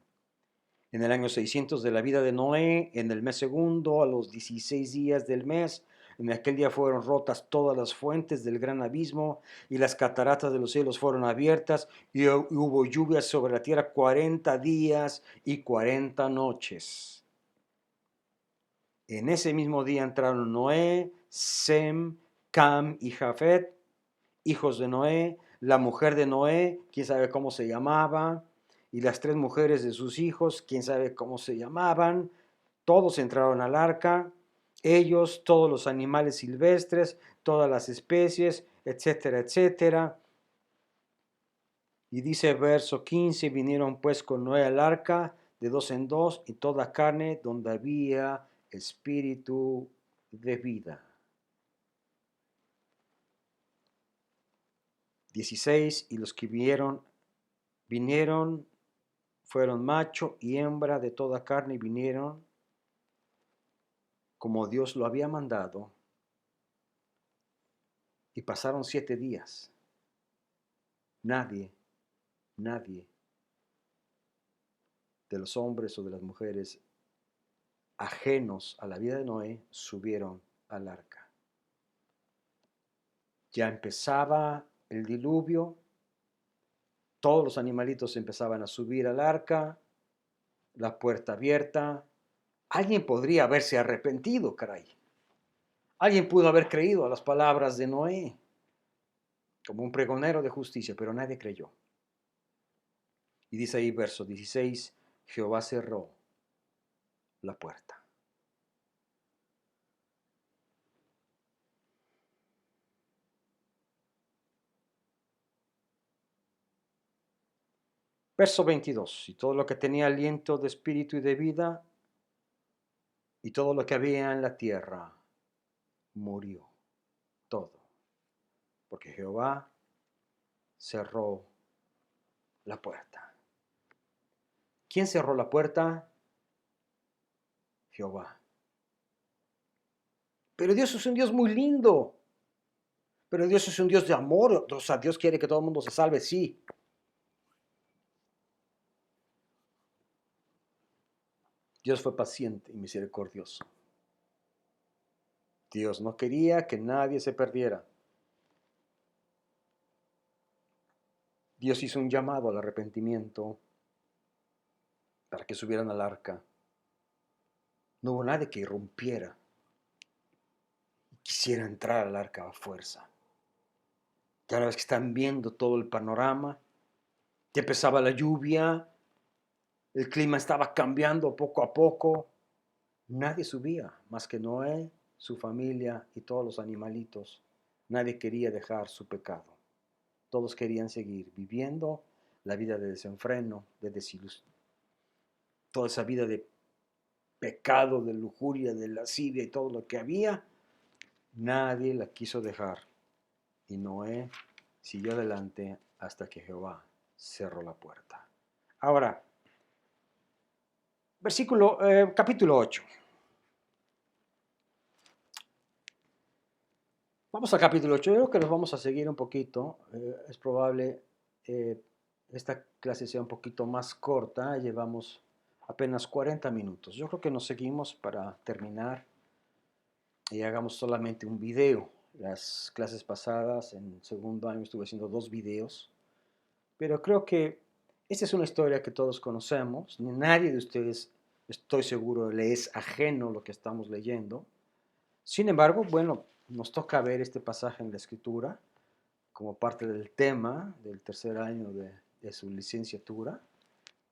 En el año 600 de la vida de Noé, en el mes segundo, a los 16 días del mes, en aquel día fueron rotas todas las fuentes del gran abismo y las cataratas de los cielos fueron abiertas y hubo lluvias sobre la tierra 40 días y 40 noches. En ese mismo día entraron Noé, Sem, Cam y Jafet, hijos de Noé, la mujer de Noé, quién sabe cómo se llamaba, y las 3 mujeres de sus hijos, quién sabe cómo se llamaban. Todos entraron al arca, ellos, todos los animales silvestres, todas las especies, etcétera, etcétera. Y dice verso 15, vinieron pues con Noé al arca de 2 en 2 y toda carne donde había espíritu de vida. 16, y los que vinieron, fueron macho y hembra de toda carne y vinieron como Dios lo había mandado. Y pasaron 7 días. Nadie de los hombres o de las mujeres ajenos a la vida de Noé subieron al arca. Ya empezaba el diluvio, todos los animalitos empezaban a subir al arca, la puerta abierta. Alguien podría haberse arrepentido, caray. Alguien pudo haber creído a las palabras de Noé como un pregonero de justicia, pero nadie creyó. Y dice ahí verso 16, Jehová cerró la puerta. Verso 22, y todo lo que tenía aliento de espíritu y de vida, y todo lo que había en la tierra, murió. Todo. Porque Jehová cerró la puerta. ¿Quién cerró la puerta? Jehová. Pero Dios es un Dios muy lindo. Pero Dios es un Dios de amor. O sea, Dios quiere que todo el mundo se salve, sí. Dios fue paciente y misericordioso. Dios no quería que nadie se perdiera. Dios hizo un llamado al arrepentimiento para que subieran al arca. No hubo nadie que irrumpiera y quisiera entrar al arca a fuerza. Ya una vez que están viendo todo el panorama, ya empezaba la lluvia, el clima estaba cambiando poco a poco. Nadie subía, más que Noé, su familia y todos los animalitos. Nadie quería dejar su pecado. Todos querían seguir viviendo la vida de desenfreno, de desilusión. Toda esa vida de pecado, de lujuria, de lascivia y todo lo que había, nadie la quiso dejar. Y Noé siguió adelante hasta que Jehová cerró la puerta. Ahora, capítulo 8. Vamos al capítulo 8. Yo creo que nos vamos a seguir un poquito. Es probable eh, esta clase sea un poquito más corta. Llevamos apenas 40 minutos. Yo creo que nos seguimos para terminar y hagamos solamente un video. Las clases pasadas, en segundo año, estuve haciendo 2 videos. Pero creo que esta es una historia que todos conocemos. Nadie de ustedes, estoy seguro, le es ajeno lo que estamos leyendo. Sin embargo, bueno, nos toca ver este pasaje en la Escritura como parte del tema del tercer año de su licenciatura.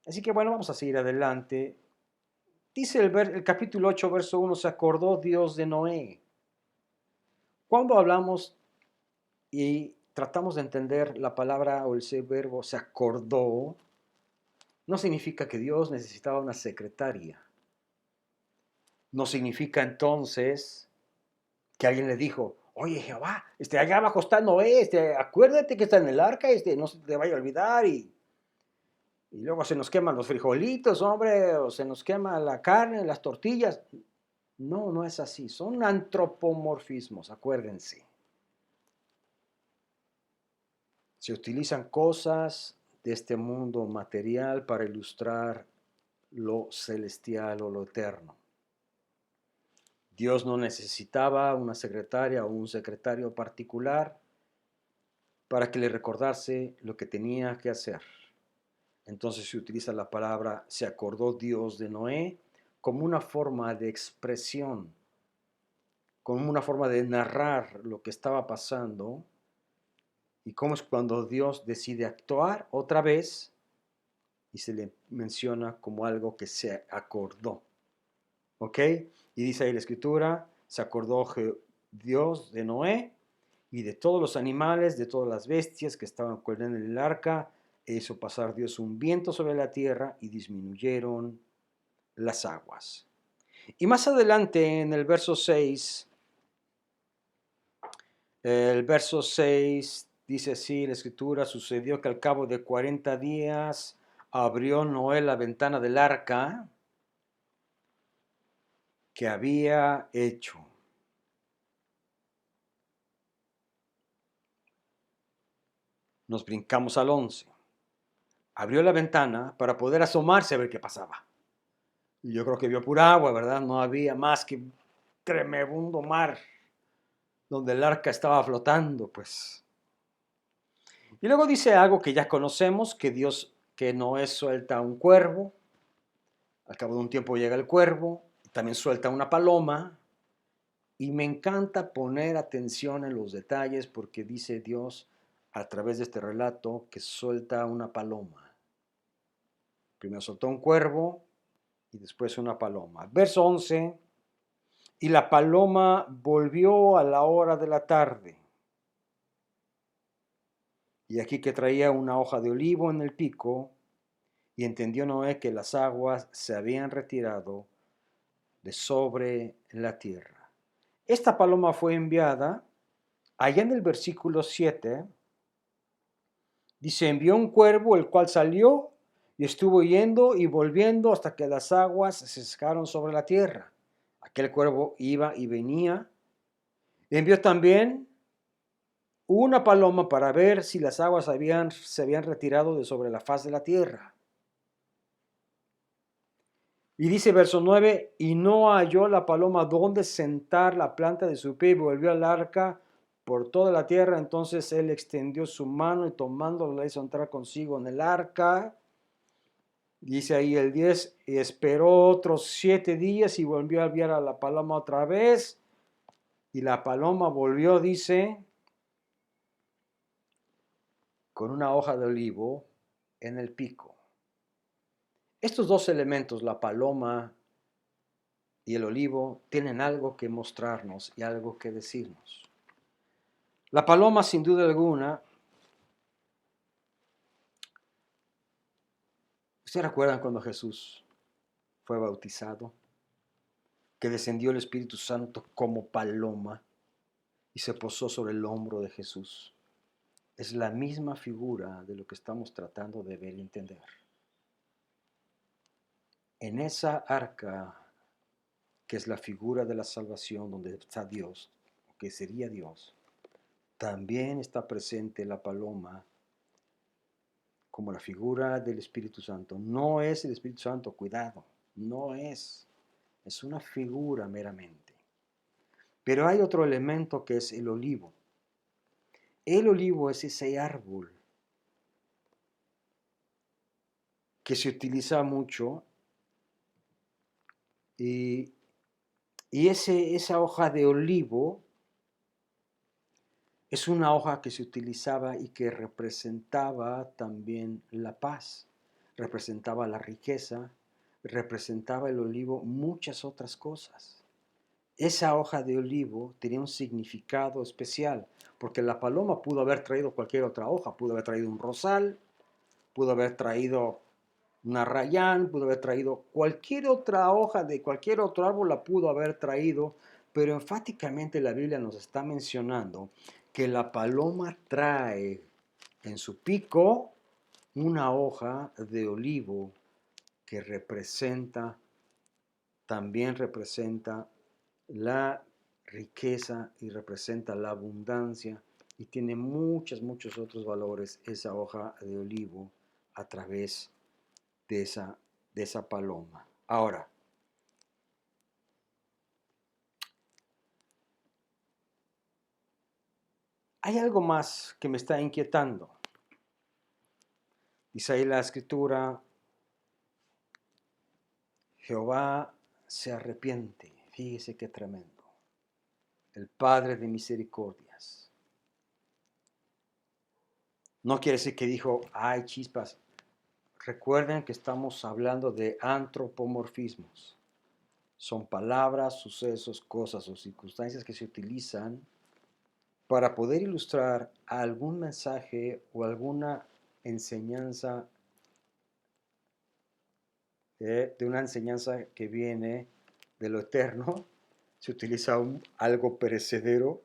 Así que bueno, vamos a seguir adelante. Dice el capítulo 8, verso 1, se acordó Dios de Noé. Cuando hablamos y tratamos de entender la palabra o el verbo se acordó, no significa que Dios necesitaba una secretaria. No significa entonces que alguien le dijo, oye Jehová, allá abajo está Noé, acuérdate que está en el arca, no se te vaya a olvidar y luego se nos queman los frijolitos, hombre, o se nos quema la carne, las tortillas. No, no es así, son antropomorfismos, acuérdense. Se utilizan cosas de este mundo material para ilustrar lo celestial o lo eterno. Dios no necesitaba una secretaria o un secretario particular para que le recordase lo que tenía que hacer. Entonces se utiliza la palabra se acordó Dios de Noé como una forma de expresión, como una forma de narrar lo que estaba pasando y cómo es cuando Dios decide actuar otra vez y se le menciona como algo que se acordó. ¿Ok? Y dice ahí la escritura, se acordó Dios de Noé y de todos los animales, de todas las bestias que estaban con él en el arca, e hizo pasar Dios un viento sobre la tierra y disminuyeron las aguas. Y más adelante en el verso 6, el verso 6 dice así la escritura, sucedió que al cabo de 40 días abrió Noé la ventana del arca que había hecho. Nos brincamos al 11. Abrió la ventana para poder asomarse a ver qué pasaba. Y yo creo que vio pura agua, ¿verdad? No había más que tremendo mar donde el arca estaba flotando, pues. Y luego dice algo que ya conocemos, que Noé suelta un cuervo. Al cabo de un tiempo llega el cuervo, también suelta una paloma. Y me encanta poner atención en los detalles porque dice Dios a través de este relato que suelta una paloma. Primero soltó un cuervo y después una paloma. Verso 11, y la paloma volvió a la hora de la tarde. Y aquí que traía una hoja de olivo en el pico, y entendió Noé que las aguas se habían retirado de sobre la tierra. Esta paloma fue enviada, allá en el versículo 7, dice, envió un cuervo, el cual salió y estuvo yendo y volviendo hasta que las aguas se secaron sobre la tierra. Aquel cuervo iba y venía. Envió también una paloma para ver si las aguas se habían retirado de sobre la faz de la tierra. Y dice verso 9, y no halló la paloma donde sentar la planta de su pie y volvió al arca por toda la tierra. Entonces él extendió su mano y tomándolo la hizo entrar consigo en el arca. Dice ahí el 10, y esperó otros 7 días y volvió a enviar a la paloma otra vez. Y la paloma volvió, dice, con una hoja de olivo en el pico. Estos dos elementos, la paloma y el olivo, tienen algo que mostrarnos y algo que decirnos. La paloma, sin duda alguna, ¿ustedes recuerdan cuando Jesús fue bautizado? Que descendió el Espíritu Santo como paloma y se posó sobre el hombro de Jesús. Es la misma figura de lo que estamos tratando de ver y entender. En esa arca, que es la figura de la salvación, donde está Dios, que sería Dios, también está presente la paloma como la figura del Espíritu Santo. No es el Espíritu Santo, cuidado, no es. Es una figura meramente. Pero hay otro elemento que es el olivo. El olivo es ese árbol que se utiliza mucho y esa hoja de olivo es una hoja que se utilizaba y que representaba también la paz, representaba la riqueza, representaba el olivo muchas otras cosas. Esa hoja de olivo tenía un significado especial, porque la paloma pudo haber traído cualquier otra hoja, pudo haber traído un rosal, pudo haber traído una rayán, pudo haber traído cualquier otra hoja de cualquier otro árbol, la pudo haber traído, pero enfáticamente la Biblia nos está mencionando que la paloma trae en su pico una hoja de olivo que también representa la riqueza y representa la abundancia y tiene muchos otros valores esa hoja de olivo a través de esa paloma. Ahora, hay algo más que me está inquietando. Dice ahí la escritura, Jehová se arrepiente. Fíjese qué tremendo. El Padre de misericordias. No quiere decir que dijo, ay chispas. Recuerden que estamos hablando de antropomorfismos. Son palabras, sucesos, cosas o circunstancias que se utilizan para poder ilustrar algún mensaje o alguna enseñanza, de una enseñanza que viene de lo eterno. Se utiliza algo perecedero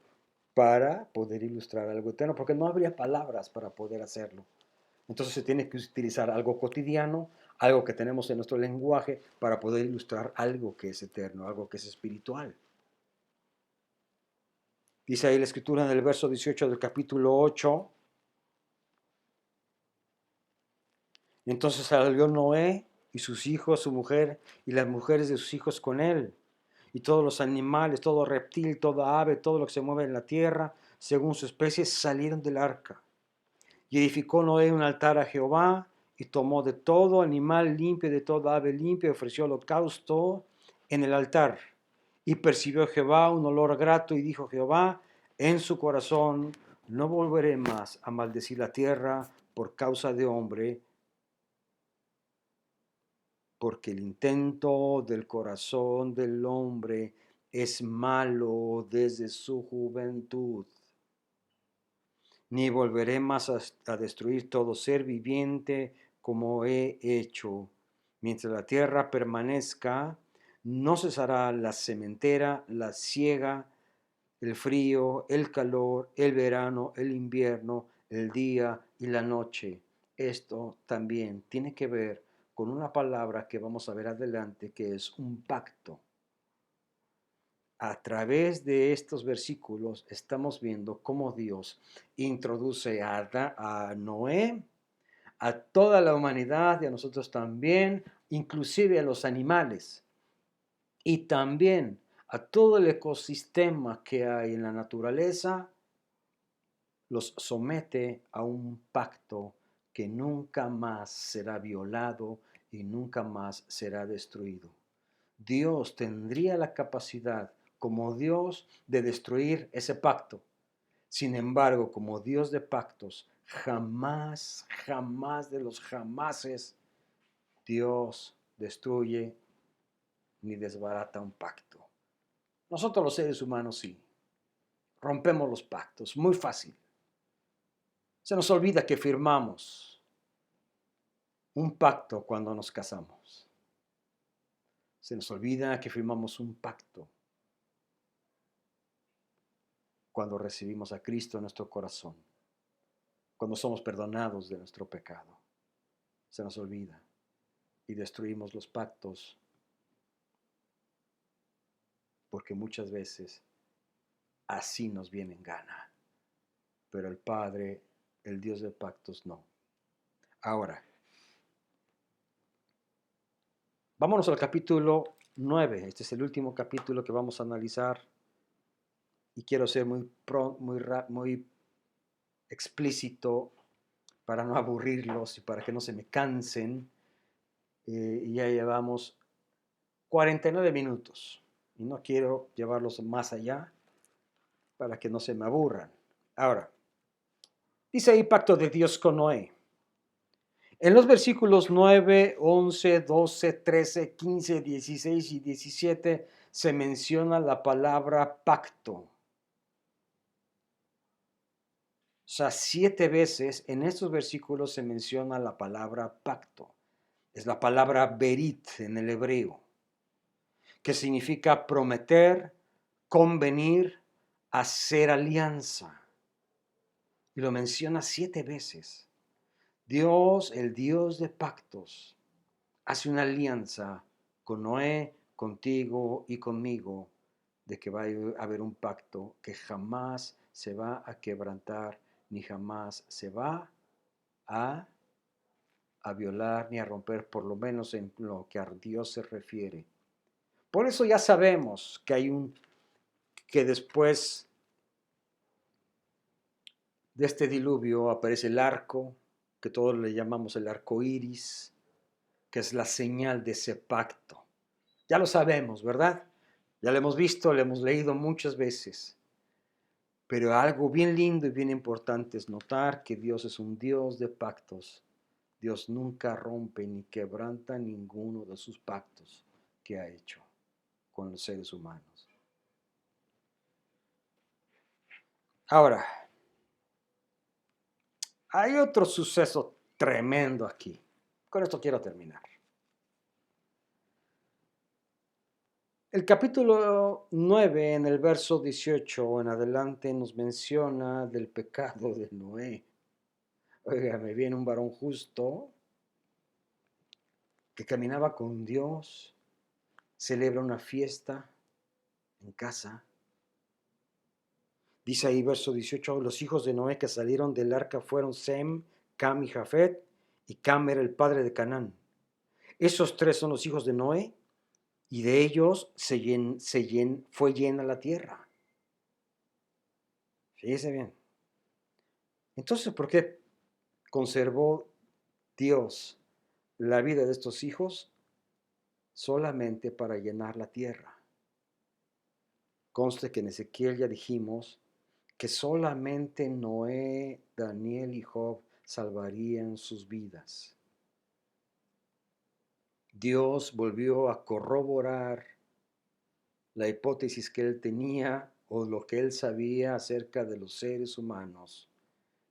para poder ilustrar algo eterno, porque no habría palabras para poder hacerlo. Entonces se tiene que utilizar algo cotidiano, algo que tenemos en nuestro lenguaje para poder ilustrar algo que es eterno, algo que es espiritual. Dice ahí la escritura en el verso 18 del capítulo 8. Entonces salió Noé y sus hijos, su mujer y las mujeres de sus hijos con él. Y todos los animales, todo reptil, toda ave, todo lo que se mueve en la tierra, según su especie, salieron del arca. Y edificó Noé un altar a Jehová, y tomó de todo animal limpio, de toda ave limpia, y ofreció holocausto en el altar. Y percibió Jehová un olor grato, y dijo Jehová en su corazón, no volveré más a maldecir la tierra por causa de hombre, porque el intento del corazón del hombre es malo desde su juventud. Ni volveré más a destruir todo ser viviente como he hecho. Mientras la tierra permanezca, no cesará la sementera, la siega, el frío, el calor, el verano, el invierno, el día y la noche. Esto también tiene que ver con una palabra que vamos a ver adelante, que es un pacto. A través de estos versículos estamos viendo cómo Dios introduce a Noé, a toda la humanidad y a nosotros también, inclusive a los animales y también a todo el ecosistema que hay en la naturaleza, los somete a un pacto que nunca más será violado y nunca más será destruido. Dios tendría la capacidad como Dios de destruir ese pacto. Sin embargo, como Dios de pactos, jamás de los jamases, Dios destruye ni desbarata un pacto. Nosotros los seres humanos sí, rompemos los pactos, muy fácil. Se nos olvida que firmamos un pacto cuando nos casamos. Se nos olvida que firmamos un pacto cuando recibimos a Cristo en nuestro corazón, cuando somos perdonados de nuestro pecado. Se nos olvida y destruimos los pactos porque muchas veces así nos viene en gana. Pero el Padre, el Dios de pactos, no. Ahora, vámonos al capítulo 9. Este es el último capítulo que vamos a analizar y quiero ser muy explícito para no aburrirlos y para que no se me cansen. Y ya llevamos 49 minutos y no quiero llevarlos más allá para que no se me aburran. Ahora, dice ahí pacto de Dios con Noé. En los versículos 9, 11, 12, 13, 15, 16 y 17 se menciona la palabra pacto. O sea, 7 veces en estos versículos se menciona la palabra pacto. Es la palabra berit en el hebreo, que significa prometer, convenir, hacer alianza. Y lo menciona 7 veces. Dios, el Dios de pactos, hace una alianza con Noé, contigo y conmigo, de que va a haber un pacto que jamás se va a quebrantar, ni jamás se va a violar ni a romper, por lo menos en lo que a Dios se refiere. Por eso ya sabemos que después de este diluvio aparece el arco, que todos le llamamos el arco iris, que es la señal de ese pacto. Ya lo sabemos, ¿verdad? Ya lo hemos visto, lo hemos leído muchas veces. Pero algo bien lindo y bien importante es notar que Dios es un Dios de pactos. Dios nunca rompe ni quebranta ninguno de sus pactos que ha hecho con los seres humanos. Ahora, hay otro suceso tremendo aquí. Con esto quiero terminar. El capítulo 9, en el verso 18 en adelante, nos menciona del pecado de Noé. Oiga, me viene un varón justo que caminaba con Dios, celebra una fiesta en casa. Dice ahí, verso 18, los hijos de Noé que salieron del arca fueron Sem, Cam y Jafet, y Cam era el padre de Canaán. Esos 3 son los hijos de Noé, y de ellos fue llena la tierra. Fíjese bien. Entonces, ¿por qué conservó Dios la vida de estos hijos? Solamente para llenar la tierra. Conste que en Ezequiel ya dijimos que solamente Noé, Daniel y Job salvarían sus vidas. Dios volvió a corroborar la hipótesis que él tenía o lo que él sabía acerca de los seres humanos,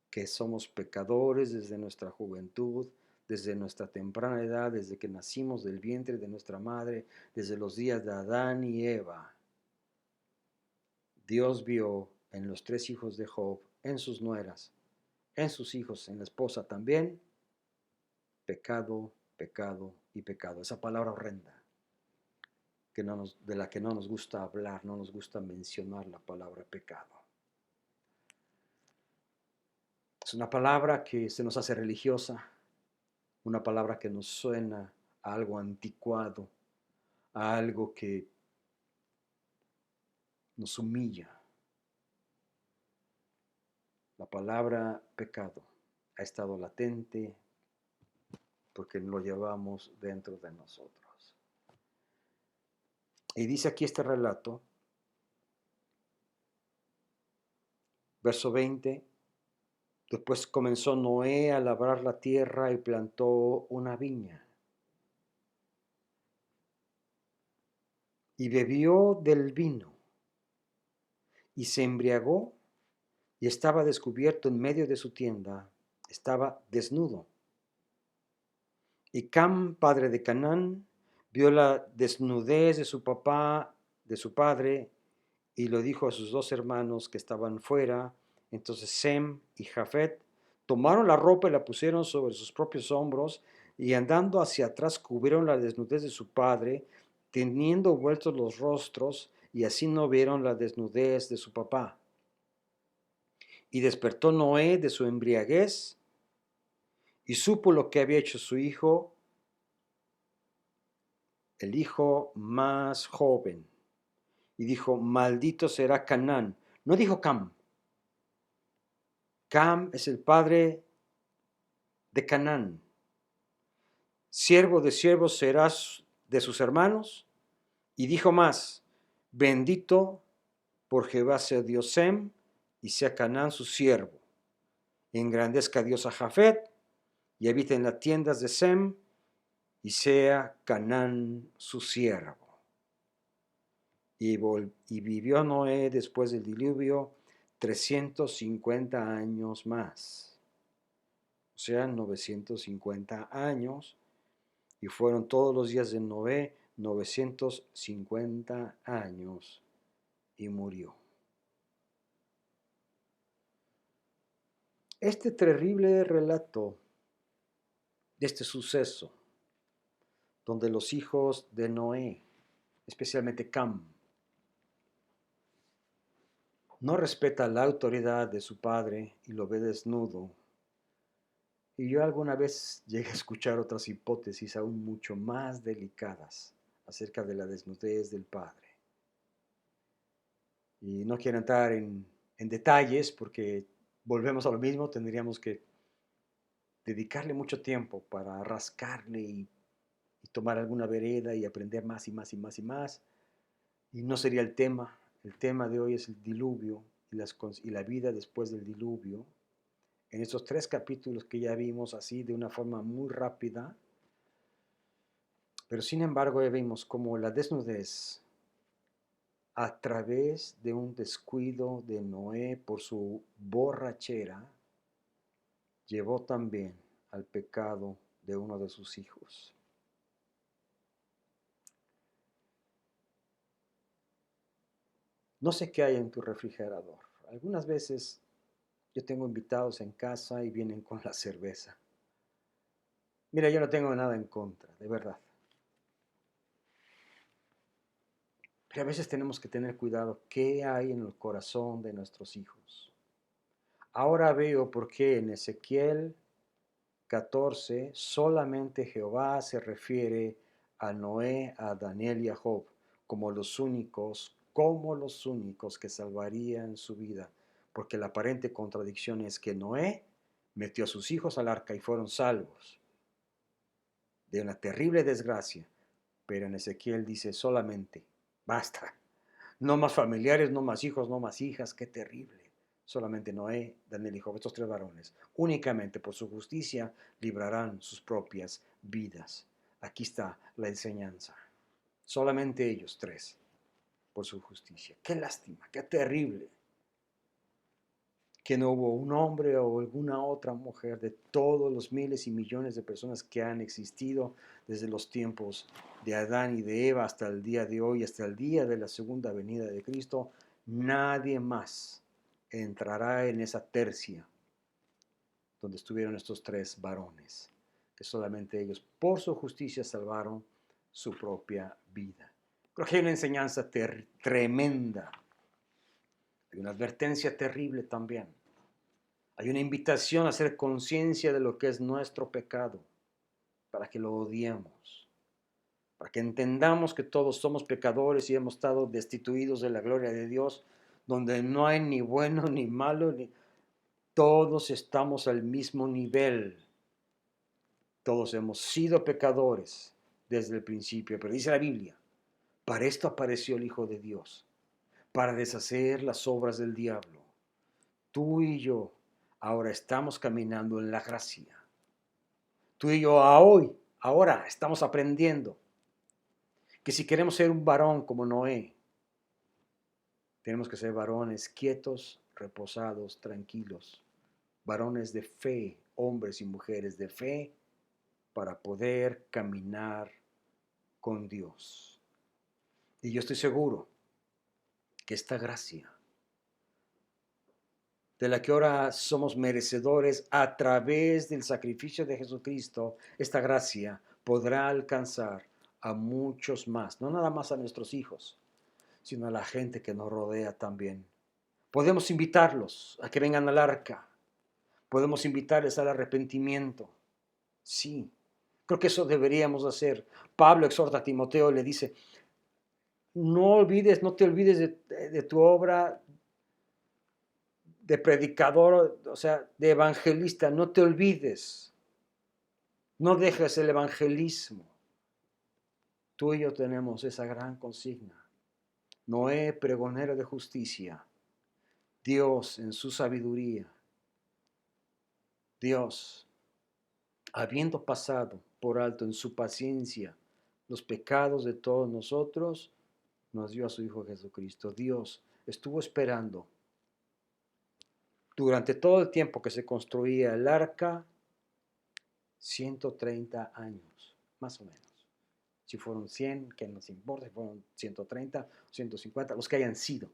que somos pecadores desde nuestra juventud, desde nuestra temprana edad, desde que nacimos del vientre de nuestra madre, desde los días de Adán y Eva. Dios vio en los 3 hijos de Job, en sus nueras, en sus hijos, en la esposa también, pecado, pecado y pecado. Esa palabra horrenda de la que no nos gusta hablar, no nos gusta mencionar la palabra pecado. Es una palabra que se nos hace religiosa, una palabra que nos suena a algo anticuado, a algo que nos humilla. La palabra pecado ha estado latente porque lo llevamos dentro de nosotros. Y dice aquí este relato, verso 20, después comenzó Noé a labrar la tierra y plantó una viña. Y bebió del vino y se embriagó y estaba descubierto en medio de su tienda, estaba desnudo. Y Cam, padre de Canaán, vio la desnudez de su papá, de su padre, y lo dijo a sus 2 hermanos que estaban fuera. Entonces Sem y Jafet tomaron la ropa y la pusieron sobre sus propios hombros, y andando hacia atrás cubrieron la desnudez de su padre, teniendo vueltos los rostros, y así no vieron la desnudez de su papá. Y despertó Noé de su embriaguez, y supo lo que había hecho su hijo, el hijo más joven. Y dijo, maldito será Canaán. No dijo Cam. Cam es el padre de Canaán. Siervo de siervos serás de sus hermanos. Y dijo más, bendito por Jehová sea Dios Sem, y sea Canaán su siervo. Engrandezca Dios a Jafet, y habite en las tiendas de Sem, y sea Canaán su siervo. Y vivió Noé después del diluvio 350 años más, o sea, 950 años, y fueron todos los días de Noé 950 años, y murió. Este terrible relato de este suceso, donde los hijos de Noé, especialmente Cam, no respeta la autoridad de su padre y lo ve desnudo. Y yo alguna vez llegué a escuchar otras hipótesis aún mucho más delicadas acerca de la desnudez del padre. Y no quiero entrar en detalles porque volvemos a lo mismo, tendríamos que dedicarle mucho tiempo para rascarle y tomar alguna vereda y aprender más y más y más y más. Y no sería el tema. El tema de hoy es el diluvio y la vida después del diluvio. En estos 3 capítulos que ya vimos así de una forma muy rápida, pero sin embargo ya vimos cómo la desnudez a través de un descuido de Noé por su borrachera llevó también al pecado de uno de sus hijos. No sé qué hay en tu refrigerador. Algunas veces yo tengo invitados en casa y vienen con la cerveza. Mira, yo no tengo nada en contra, de verdad. Pero a veces tenemos que tener cuidado qué hay en el corazón de nuestros hijos. Ahora veo por qué en Ezequiel 14 solamente Jehová se refiere a Noé, a Daniel y a Job como los únicos que salvarían su vida. Porque la aparente contradicción es que Noé metió a sus hijos al arca y fueron salvos de una terrible desgracia. Pero en Ezequiel dice solamente, basta. No más familiares, no más hijos, no más hijas, qué terrible. Solamente Noé, Daniel y Job, estos 3 varones, únicamente por su justicia librarán sus propias vidas. Aquí está la enseñanza. Solamente ellos 3, por su justicia. Qué lástima, qué terrible que no hubo un hombre o alguna otra mujer de todos los miles y millones de personas que han existido desde los tiempos de Adán y de Eva hasta el día de hoy, hasta el día de la segunda venida de Cristo. Nadie más entrará en esa tercia donde estuvieron estos 3 varones, que solamente ellos por su justicia salvaron su propia vida. Creo que hay una enseñanza tremenda, hay una advertencia terrible también. Hay una invitación a hacer conciencia de lo que es nuestro pecado, para que lo odiemos, para que entendamos que todos somos pecadores y hemos estado destituidos de la gloria de Dios, donde no hay ni bueno ni malo, todos estamos al mismo nivel. Todos hemos sido pecadores desde el principio, pero dice la Biblia, para esto apareció el Hijo de Dios, para deshacer las obras del diablo. Tú y yo ahora estamos caminando en la gracia. Tú y yo ahora estamos aprendiendo que si queremos ser un varón como Noé, tenemos que ser varones quietos, reposados, tranquilos, varones de fe, hombres y mujeres de fe, para poder caminar con Dios. Y yo estoy seguro que esta gracia, de la que ahora somos merecedores a través del sacrificio de Jesucristo, esta gracia podrá alcanzar a muchos más, no nada más a nuestros hijos, sino a la gente que nos rodea también. Podemos invitarlos a que vengan al arca, podemos invitarles al arrepentimiento. Sí, creo que eso deberíamos hacer. Pablo exhorta a Timoteo y le dice, no te olvides de tu obra de predicador, o sea, de evangelista, no te olvides, no dejes el evangelismo. Tú y yo tenemos esa gran consigna. Noé, pregonero de justicia, Dios en su sabiduría, Dios habiendo pasado por alto en su paciencia los pecados de todos nosotros, nos dio a su Hijo Jesucristo. Dios estuvo esperando durante todo el tiempo que se construía el arca, 130 años, más o menos. Si fueron 100, que nos importa, si fueron 130, 150, los que hayan sido.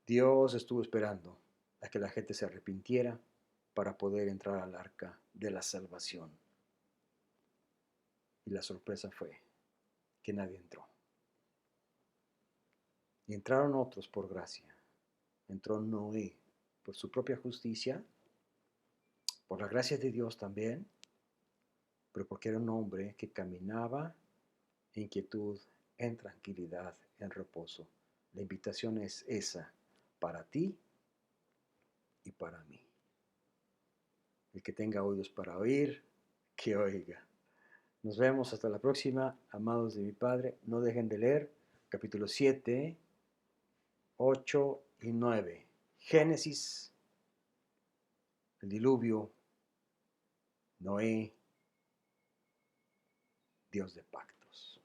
Dios estuvo esperando a que la gente se arrepintiera para poder entrar al arca de la salvación. Y la sorpresa fue que nadie entró. Y entraron otros por gracia. Entró Noé por su propia justicia, por la gracia de Dios también, pero porque era un hombre que caminaba en quietud, en tranquilidad, en reposo. La invitación es esa para ti y para mí. El que tenga oídos para oír, que oiga. Nos vemos hasta la próxima, amados de mi Padre. No dejen de leer capítulo 7, 8 y 9. Génesis, el diluvio, Noé, Dios de pactos.